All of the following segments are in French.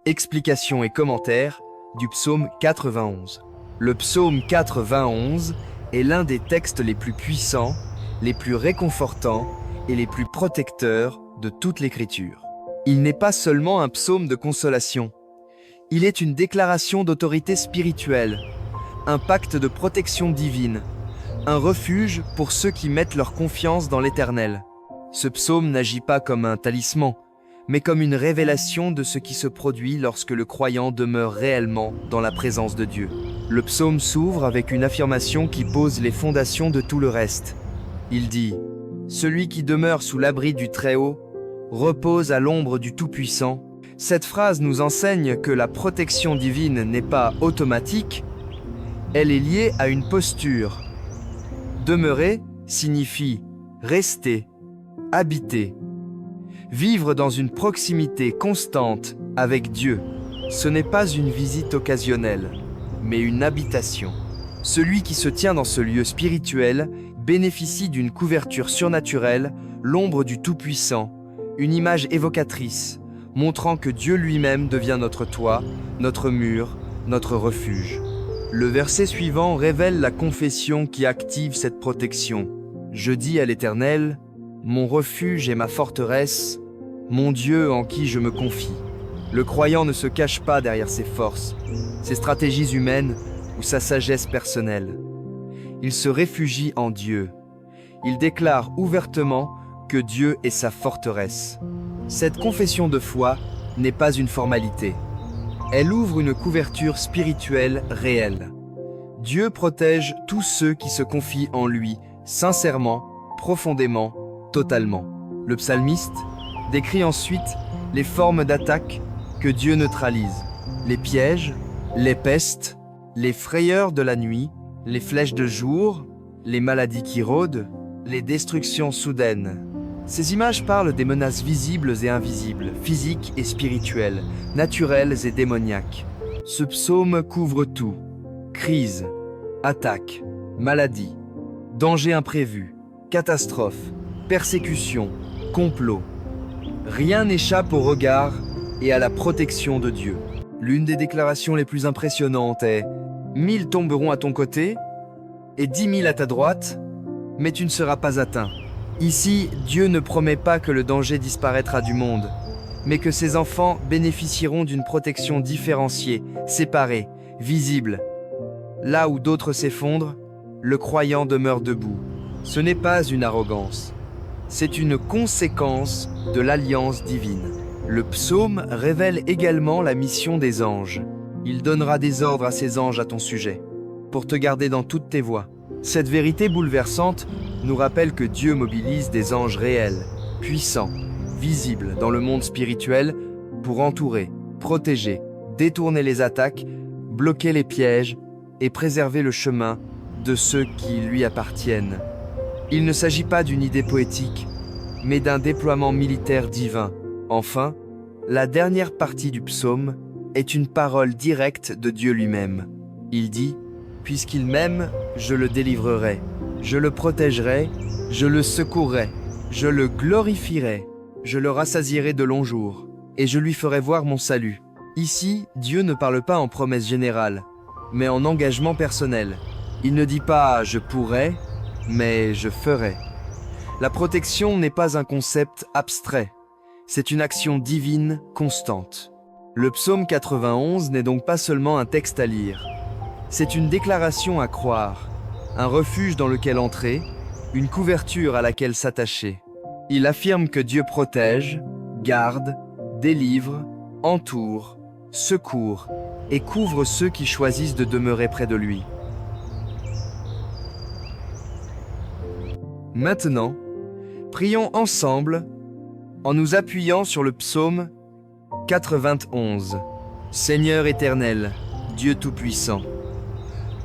Explications et commentaires du psaume 91. Le psaume 91 est l'un des textes les plus puissants, les plus réconfortants et les plus protecteurs de toute l'Écriture. Il n'est pas seulement un psaume de consolation, il est une déclaration d'autorité spirituelle, un pacte de protection divine, un refuge pour ceux qui mettent leur confiance dans l'Éternel. Ce psaume n'agit pas comme un talisman, mais comme une révélation de ce qui se produit lorsque le croyant demeure réellement dans la présence de Dieu. Le psaume s'ouvre avec une affirmation qui pose les fondations de tout le reste. Il dit « Celui qui demeure sous l'abri du Très-Haut repose à l'ombre du Tout-Puissant ». Cette phrase nous enseigne que la protection divine n'est pas automatique, elle est liée à une posture. Demeurer signifie rester, habiter. Vivre dans une proximité constante avec Dieu, ce n'est pas une visite occasionnelle, mais une habitation. Celui qui se tient dans ce lieu spirituel bénéficie d'une couverture surnaturelle, l'ombre du Tout-Puissant, une image évocatrice, montrant que Dieu lui-même devient notre toit, notre mur, notre refuge. Le verset suivant révèle la confession qui active cette protection. Je dis à l'Éternel, mon refuge et ma forteresse, mon Dieu en qui je me confie. Le croyant ne se cache pas derrière ses forces, ses stratégies humaines ou sa sagesse personnelle. Il se réfugie en Dieu. Il déclare ouvertement que Dieu est sa forteresse. Cette confession de foi n'est pas une formalité. Elle ouvre une couverture spirituelle réelle. Dieu protège tous ceux qui se confient en lui, sincèrement, profondément, totalement. Le psalmiste décrit ensuite les formes d'attaque que Dieu neutralise. Les pièges, les pestes, les frayeurs de la nuit, les flèches de jour, les maladies qui rôdent, les destructions soudaines. Ces images parlent des menaces visibles et invisibles, physiques et spirituelles, naturelles et démoniaques. Ce psaume couvre tout. Crise, attaque, maladie, danger imprévu, catastrophe, persécution, complot. Rien n'échappe au regard et à la protection de Dieu. L'une des déclarations les plus impressionnantes est « 1000 tomberont à ton côté et 10 000 à ta droite, mais tu ne seras pas atteint ». Ici, Dieu ne promet pas que le danger disparaîtra du monde, mais que ses enfants bénéficieront d'une protection différenciée, séparée, visible. Là où d'autres s'effondrent, le croyant demeure debout. Ce n'est pas une arrogance, c'est une conséquence de l'alliance divine. Le psaume révèle également la mission des anges. Il donnera des ordres à ses anges à ton sujet, pour te garder dans toutes tes voies. Cette vérité bouleversante nous rappelle que Dieu mobilise des anges réels, puissants, visibles dans le monde spirituel pour entourer, protéger, détourner les attaques, bloquer les pièges et préserver le chemin de ceux qui lui appartiennent. Il ne s'agit pas d'une idée poétique, mais d'un déploiement militaire divin. Enfin, la dernière partie du psaume est une parole directe de Dieu lui-même. Il dit « Puisqu'il m'aime, je le délivrerai, je le protégerai, je le secourrai, je le glorifierai, je le rassasierai de longs jours, et je lui ferai voir mon salut. » Ici, Dieu ne parle pas en promesse générale, mais en engagement personnel. Il ne dit pas « je pourrai », mais « je ferai ». La protection n'est pas un concept abstrait, c'est une action divine constante. Le psaume 91 n'est donc pas seulement un texte à lire, c'est une déclaration à croire, un refuge dans lequel entrer, une couverture à laquelle s'attacher. Il affirme que Dieu protège, garde, délivre, entoure, secourt et couvre ceux qui choisissent de demeurer près de lui. Maintenant, prions ensemble en nous appuyant sur le psaume 91. Seigneur éternel, Dieu Tout-Puissant,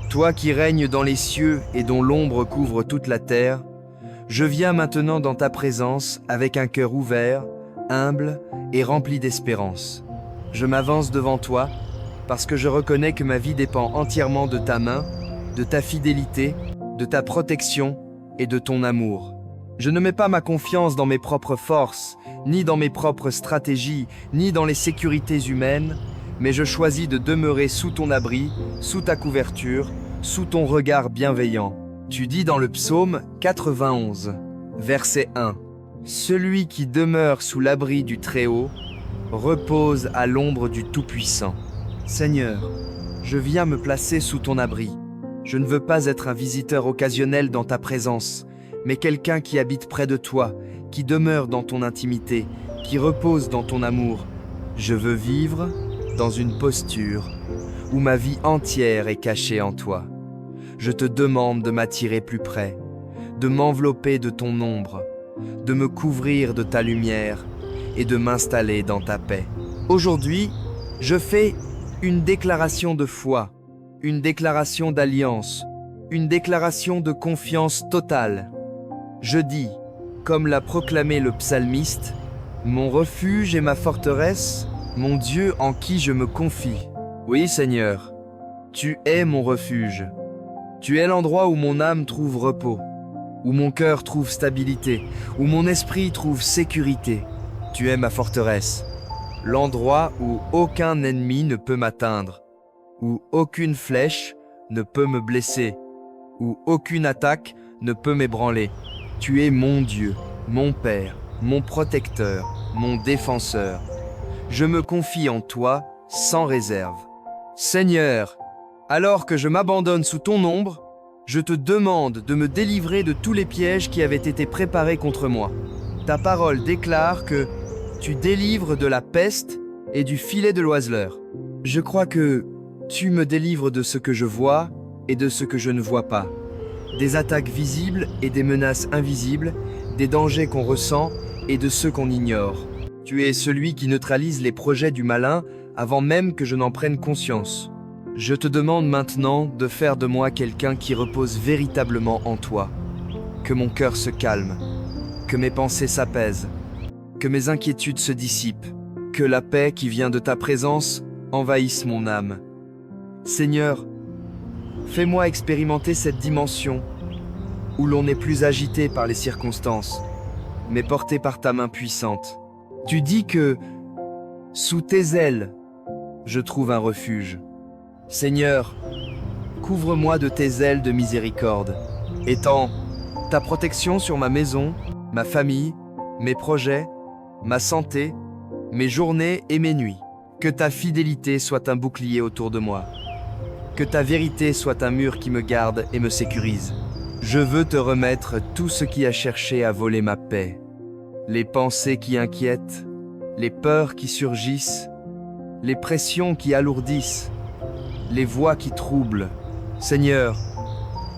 toi qui règnes dans les cieux et dont l'ombre couvre toute la terre, je viens maintenant dans ta présence avec un cœur ouvert, humble et rempli d'espérance. Je m'avance devant toi parce que je reconnais que ma vie dépend entièrement de ta main, de ta fidélité, de ta protection et de ton amour. Je ne mets pas ma confiance dans mes propres forces, ni dans mes propres stratégies, ni dans les sécurités humaines, mais je choisis de demeurer sous ton abri, sous ta couverture, sous ton regard bienveillant. Tu dis dans le psaume 91, verset 1, « Celui qui demeure sous l'abri du Très-Haut repose à l'ombre du Tout-Puissant. » Seigneur, je viens me placer sous ton abri. Je ne veux pas être un visiteur occasionnel dans ta présence, mais quelqu'un qui habite près de toi, qui demeure dans ton intimité, qui repose dans ton amour. Je veux vivre dans une posture où ma vie entière est cachée en toi. Je te demande de m'attirer plus près, de m'envelopper de ton ombre, de me couvrir de ta lumière et de m'installer dans ta paix. Aujourd'hui, je fais une déclaration de foi, une déclaration d'alliance, une déclaration de confiance totale. Je dis, comme l'a proclamé le psalmiste, « Mon refuge et ma forteresse, mon Dieu en qui je me confie. » Oui, Seigneur, tu es mon refuge. Tu es l'endroit où mon âme trouve repos, où mon cœur trouve stabilité, où mon esprit trouve sécurité. Tu es ma forteresse, l'endroit où aucun ennemi ne peut m'atteindre, où aucune flèche ne peut me blesser, où aucune attaque ne peut m'ébranler. Tu es mon Dieu, mon Père, mon protecteur, mon défenseur. Je me confie en toi sans réserve. Seigneur, alors que je m'abandonne sous ton ombre, je te demande de me délivrer de tous les pièges qui avaient été préparés contre moi. Ta parole déclare que tu délivres de la peste et du filet de l'oiseleur. Je crois que tu me délivres de ce que je vois et de ce que je ne vois pas, des attaques visibles et des menaces invisibles, des dangers qu'on ressent et de ceux qu'on ignore. Tu es celui qui neutralise les projets du malin avant même que je n'en prenne conscience. Je te demande maintenant de faire de moi quelqu'un qui repose véritablement en toi, que mon cœur se calme, que mes pensées s'apaisent, que mes inquiétudes se dissipent, que la paix qui vient de ta présence envahisse mon âme. Seigneur, fais-moi expérimenter cette dimension où l'on n'est plus agité par les circonstances, mais porté par ta main puissante. Tu dis que, sous tes ailes, je trouve un refuge. Seigneur, couvre-moi de tes ailes de miséricorde. Étends ta protection sur ma maison, ma famille, mes projets, ma santé, mes journées et mes nuits. Que ta fidélité soit un bouclier autour de moi. Que ta vérité soit un mur qui me garde et me sécurise. Je veux te remettre tout ce qui a cherché à voler ma paix. Les pensées qui inquiètent, les peurs qui surgissent, les pressions qui alourdissent, les voix qui troublent. Seigneur,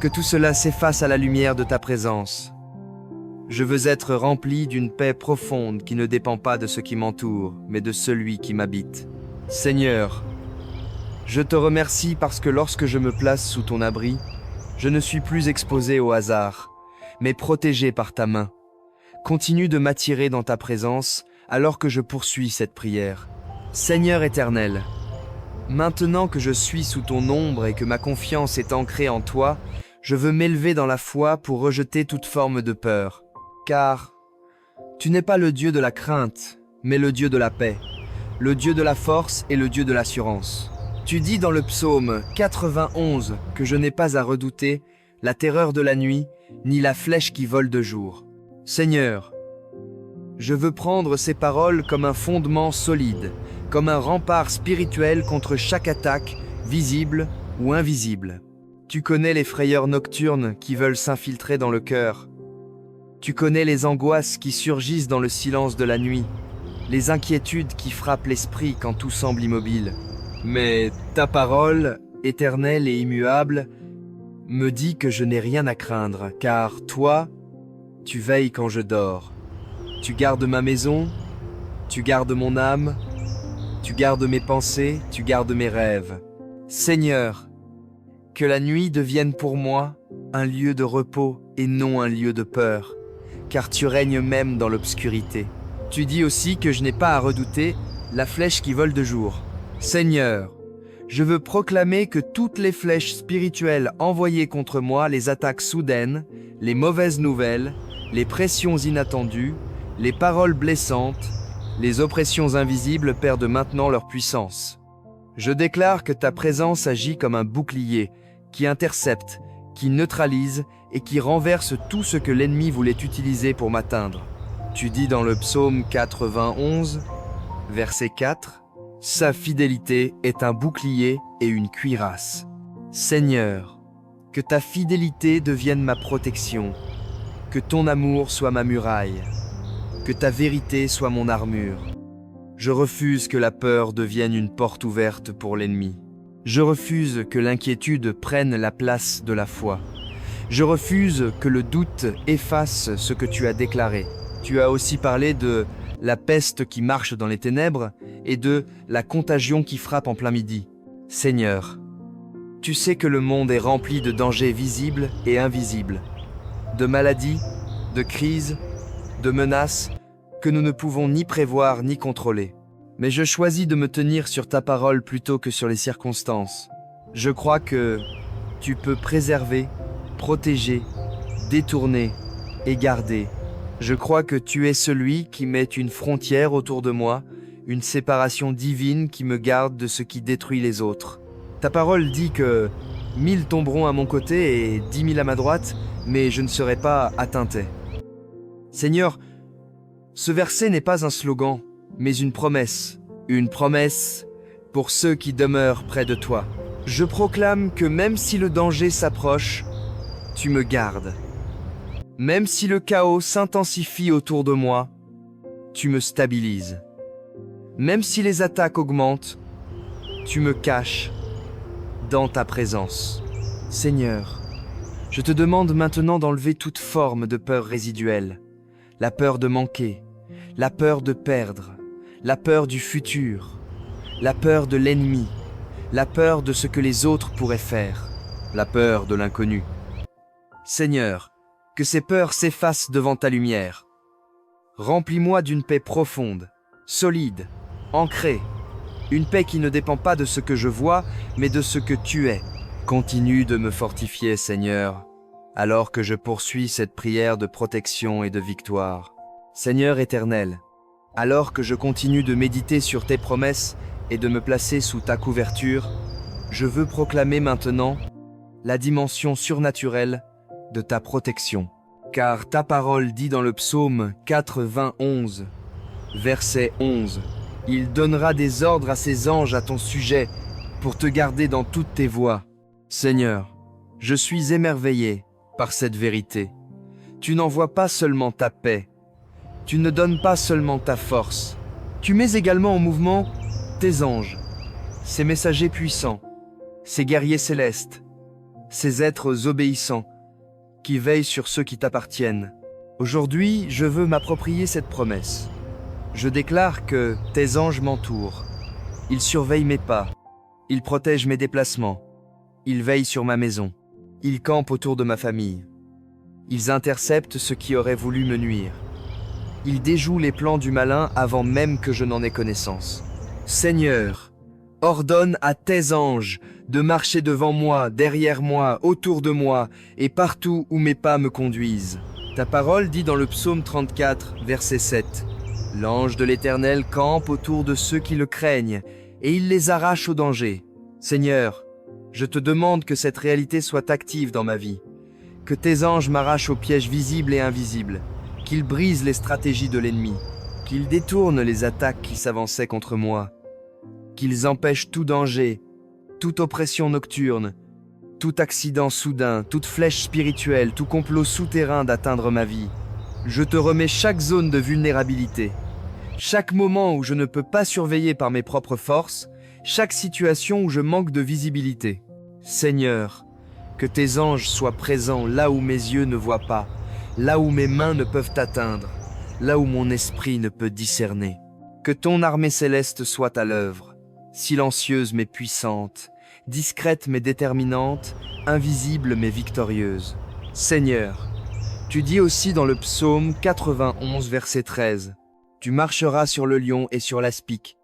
que tout cela s'efface à la lumière de ta présence. Je veux être rempli d'une paix profonde qui ne dépend pas de ce qui m'entoure, mais de celui qui m'habite. Seigneur, je te remercie parce que lorsque je me place sous ton abri, je ne suis plus exposé au hasard, mais protégé par ta main. Continue de m'attirer dans ta présence alors que je poursuis cette prière. Seigneur éternel, maintenant que je suis sous ton ombre et que ma confiance est ancrée en toi, je veux m'élever dans la foi pour rejeter toute forme de peur. Car tu n'es pas le Dieu de la crainte, mais le Dieu de la paix, le Dieu de la force et le Dieu de l'assurance. Tu dis dans le psaume 91 que je n'ai pas à redouter la terreur de la nuit, ni la flèche qui vole de jour. Seigneur, je veux prendre ces paroles comme un fondement solide, comme un rempart spirituel contre chaque attaque, visible ou invisible. Tu connais les frayeurs nocturnes qui veulent s'infiltrer dans le cœur. Tu connais les angoisses qui surgissent dans le silence de la nuit, les inquiétudes qui frappent l'esprit quand tout semble immobile. Mais ta parole, éternelle et immuable, me dit que je n'ai rien à craindre, car toi, tu veilles quand je dors. Tu gardes ma maison, tu gardes mon âme, tu gardes mes pensées, tu gardes mes rêves. Seigneur, que la nuit devienne pour moi un lieu de repos et non un lieu de peur, car tu règnes même dans l'obscurité. Tu dis aussi que je n'ai pas à redouter la flèche qui vole de jour. Seigneur, je veux proclamer que toutes les flèches spirituelles envoyées contre moi, les attaques soudaines, les mauvaises nouvelles, les pressions inattendues, les paroles blessantes, les oppressions invisibles perdent maintenant leur puissance. Je déclare que ta présence agit comme un bouclier qui intercepte, qui neutralise et qui renverse tout ce que l'ennemi voulait utiliser pour m'atteindre. Tu dis dans le psaume 91, verset 4, « Sa fidélité est un bouclier et une cuirasse. » Seigneur, que ta fidélité devienne ma protection, que ton amour soit ma muraille, que ta vérité soit mon armure. Je refuse que la peur devienne une porte ouverte pour l'ennemi. Je refuse que l'inquiétude prenne la place de la foi. Je refuse que le doute efface ce que tu as déclaré. Tu as aussi parlé de la peste qui marche dans les ténèbres et de la contagion qui frappe en plein midi. Seigneur, tu sais que le monde est rempli de dangers visibles et invisibles, de maladies, de crises, de menaces que nous ne pouvons ni prévoir ni contrôler. Mais je choisis de me tenir sur ta parole plutôt que sur les circonstances. Je crois que tu peux préserver, protéger, détourner et garder. Je crois que tu es celui qui met une frontière autour de moi, une séparation divine qui me garde de ce qui détruit les autres. Ta parole dit que 1000 tomberont à mon côté et 10 000 à ma droite, mais je ne serai pas atteinté. Seigneur, ce verset n'est pas un slogan, mais une promesse pour ceux qui demeurent près de toi. Je proclame que même si le danger s'approche, tu me gardes. Même si le chaos s'intensifie autour de moi, tu me stabilises. Même si les attaques augmentent, tu me caches dans ta présence. Seigneur, je te demande maintenant d'enlever toute forme de peur résiduelle, la peur de manquer, la peur de perdre, la peur du futur, la peur de l'ennemi, la peur de ce que les autres pourraient faire, la peur de l'inconnu. Seigneur, que ces peurs s'effacent devant ta lumière. Remplis-moi d'une paix profonde, solide, ancrée, une paix qui ne dépend pas de ce que je vois, mais de ce que tu es. Continue de me fortifier, Seigneur, alors que je poursuis cette prière de protection et de victoire. Seigneur éternel, alors que je continue de méditer sur tes promesses et de me placer sous ta couverture, je veux proclamer maintenant la dimension surnaturelle de ta protection. Car ta parole dit dans le psaume 91, verset 11, « Il donnera des ordres à ses anges à ton sujet pour te garder dans toutes tes voies. » Seigneur, je suis émerveillé par cette vérité. Tu n'envoies pas seulement ta paix, tu ne donnes pas seulement ta force, tu mets également en mouvement tes anges, ces messagers puissants, ces guerriers célestes, ces êtres obéissants, qui veillent sur ceux qui t'appartiennent. Aujourd'hui, je veux m'approprier cette promesse. Je déclare que tes anges m'entourent. Ils surveillent mes pas. Ils protègent mes déplacements. Ils veillent sur ma maison. Ils campent autour de ma famille. Ils interceptent ceux qui auraient voulu me nuire. Ils déjouent les plans du malin avant même que je n'en aie connaissance. Seigneur, ordonne à tes anges de marcher devant moi, derrière moi, autour de moi, et partout où mes pas me conduisent. Ta parole dit dans le psaume 34, verset 7, « L'ange de l'Éternel campe autour de ceux qui le craignent, et il les arrache au danger. » Seigneur, je te demande que cette réalité soit active dans ma vie, que tes anges m'arrachent aux pièges visibles et invisibles, qu'ils brisent les stratégies de l'ennemi, qu'ils détournent les attaques qui s'avançaient contre moi, qu'ils empêchent tout danger, toute oppression nocturne, tout accident soudain, toute flèche spirituelle, tout complot souterrain d'atteindre ma vie. Je te remets chaque zone de vulnérabilité, chaque moment où je ne peux pas surveiller par mes propres forces, chaque situation où je manque de visibilité. Seigneur, que tes anges soient présents là où mes yeux ne voient pas, là où mes mains ne peuvent atteindre, là où mon esprit ne peut discerner. Que ton armée céleste soit à l'œuvre, silencieuse mais puissante, discrète mais déterminante, invisible mais victorieuse. Seigneur, tu dis aussi dans le psaume 91, verset 13, « Tu marcheras sur le lion et sur l'aspic,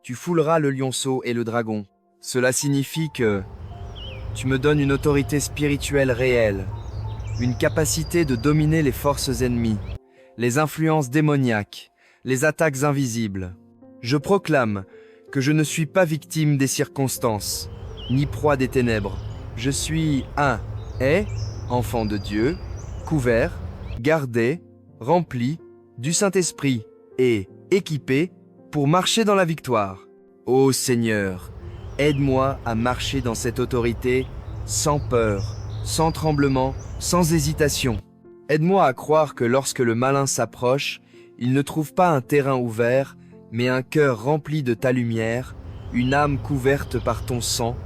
tu fouleras le lionceau et le dragon. » Cela signifie que tu me donnes une autorité spirituelle réelle, une capacité de dominer les forces ennemies, les influences démoniaques, les attaques invisibles. Je proclame que je ne suis pas victime des circonstances, ni proie des ténèbres. Je suis enfant de Dieu, couvert, gardé, rempli du Saint-Esprit et équipé pour marcher dans la victoire. Ô Seigneur, aide-moi à marcher dans cette autorité sans peur, sans tremblement, sans hésitation. Aide-moi à croire que lorsque le malin s'approche, il ne trouve pas un terrain ouvert, mais un cœur rempli de ta lumière, une âme couverte par ton sang,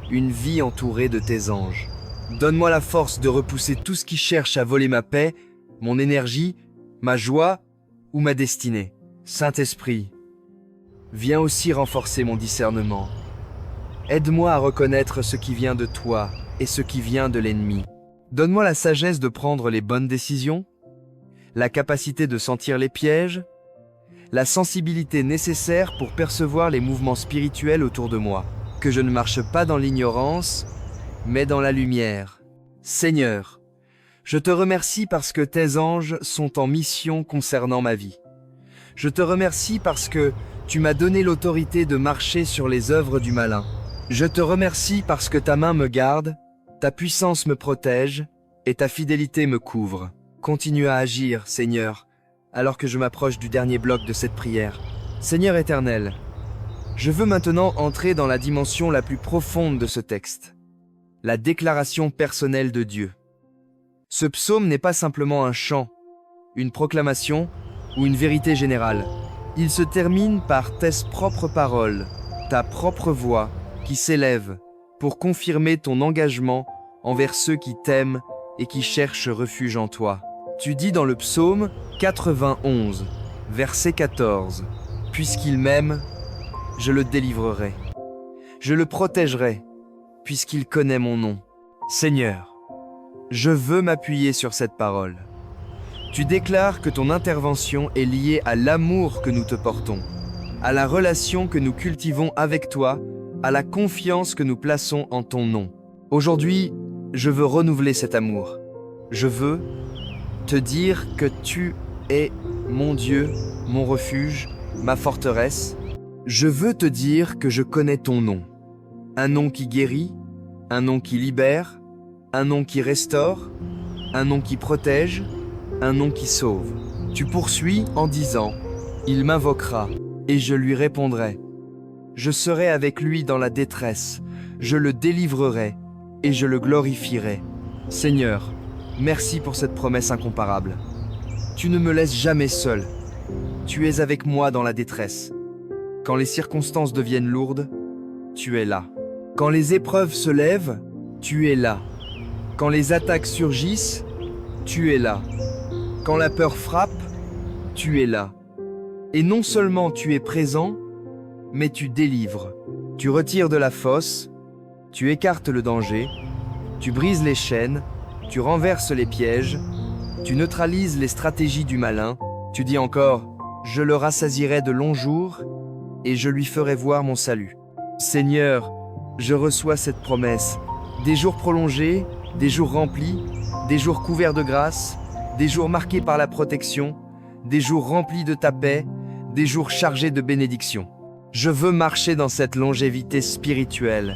une vie entourée de tes anges. Donne-moi la force de repousser tout ce qui cherche à voler ma paix, mon énergie, ma joie ou ma destinée. Saint-Esprit, viens aussi renforcer mon discernement. Aide-moi à reconnaître ce qui vient de toi et ce qui vient de l'ennemi. Donne-moi la sagesse de prendre les bonnes décisions, la capacité de sentir les pièges, la sensibilité nécessaire pour percevoir les mouvements spirituels autour de moi. Que je ne marche pas dans l'ignorance, mais dans la lumière. Seigneur, je te remercie parce que tes anges sont en mission concernant ma vie. Je te remercie parce que tu m'as donné l'autorité de marcher sur les œuvres du malin. Je te remercie parce que ta main me garde, ta puissance me protège et ta fidélité me couvre. Continue à agir, Seigneur, alors que je m'approche du dernier bloc de cette prière. Seigneur éternel, je veux maintenant entrer dans la dimension la plus profonde de ce texte, la déclaration personnelle de Dieu. Ce psaume n'est pas simplement un chant, une proclamation ou une vérité générale. Il se termine par tes propres paroles, ta propre voix qui s'élève pour confirmer ton engagement envers ceux qui t'aiment et qui cherchent refuge en toi. Tu dis dans le psaume 91, verset 14, « Puisqu'il m'aime, je le délivrerai. Je le protégerai, puisqu'il connaît mon nom. » Seigneur, je veux m'appuyer sur cette parole. Tu déclares que ton intervention est liée à l'amour que nous te portons, à la relation que nous cultivons avec toi, à la confiance que nous plaçons en ton nom. Aujourd'hui, je veux renouveler cet amour. Je veux te dire que tu es mon Dieu, mon refuge, ma forteresse. Je veux te dire que je connais ton nom. Un nom qui guérit, un nom qui libère, un nom qui restaure, un nom qui protège, un nom qui sauve. Tu poursuis en disant, « Il m'invoquera, et je lui répondrai. Je serai avec lui dans la détresse, je le délivrerai, et je le glorifierai. » Seigneur, merci pour cette promesse incomparable. Tu ne me laisses jamais seul. Tu es avec moi dans la détresse. Quand les circonstances deviennent lourdes, tu es là. Quand les épreuves se lèvent, tu es là. Quand les attaques surgissent, tu es là. Quand la peur frappe, tu es là. Et non seulement tu es présent, mais tu délivres. Tu retires de la fosse, tu écartes le danger, tu brises les chaînes, tu renverses les pièges, tu neutralises les stratégies du malin. Tu dis encore, « Je le rassasierai de longs jours et je lui ferai voir mon salut. » Seigneur, je reçois cette promesse. Des jours prolongés, des jours remplis, des jours couverts de grâce, des jours marqués par la protection, des jours remplis de ta paix, des jours chargés de bénédictions. Je veux marcher dans cette longévité spirituelle,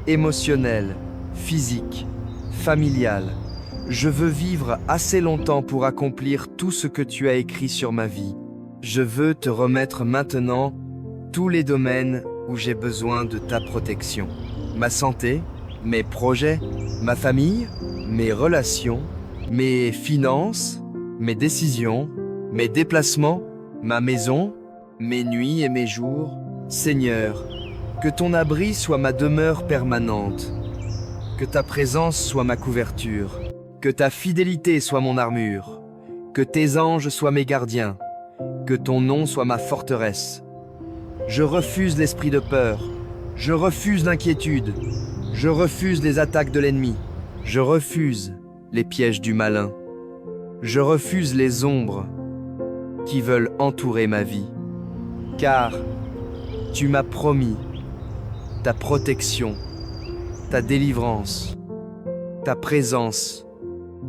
émotionnelle, physique, familiale. Je veux vivre assez longtemps pour accomplir tout ce que tu as écrit sur ma vie. Je veux te remettre maintenant tous les domaines où j'ai besoin de ta protection. Ma santé, mes projets, ma famille, mes relations, mes finances, mes décisions, mes déplacements, ma maison, mes nuits et mes jours. Seigneur, que ton abri soit ma demeure permanente, que ta présence soit ma couverture, que ta fidélité soit mon armure, que tes anges soient mes gardiens, que ton nom soit ma forteresse. Je refuse l'esprit de peur, je refuse l'inquiétude, je refuse les attaques de l'ennemi, je refuse les pièges du malin, je refuse les ombres qui veulent entourer ma vie, car tu m'as promis ta protection, ta délivrance, ta présence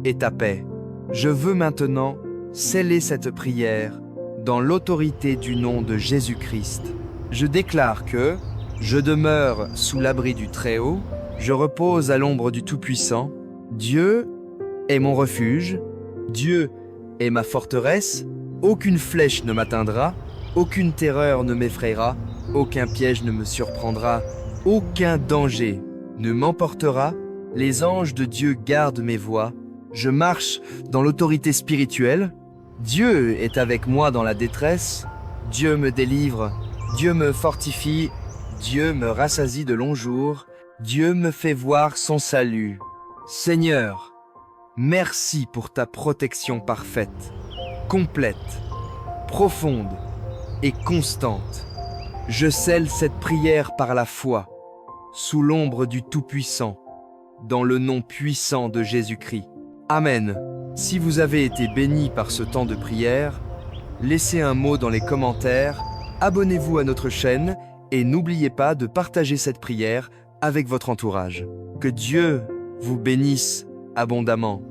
et ta paix. Je veux maintenant sceller cette prière dans l'autorité du nom de Jésus-Christ. Je déclare que je demeure sous l'abri du Très-Haut, je repose à l'ombre du Tout-Puissant. Dieu est mon refuge, Dieu est ma forteresse, aucune flèche ne m'atteindra, aucune terreur ne m'effrayera, aucun piège ne me surprendra, aucun danger ne m'emportera. Les anges de Dieu gardent mes voies, je marche dans l'autorité spirituelle. Dieu est avec moi dans la détresse, Dieu me délivre, Dieu me fortifie, Dieu me rassasie de longs jours, Dieu me fait voir son salut. Seigneur, merci pour ta protection parfaite, complète, profonde et constante. Je scelle cette prière par la foi, sous l'ombre du Tout-Puissant, dans le nom puissant de Jésus-Christ. Amen. Si vous avez été béni par ce temps de prière, laissez un mot dans les commentaires, abonnez-vous à notre chaîne et n'oubliez pas de partager cette prière avec votre entourage. Que Dieu vous bénisse abondamment.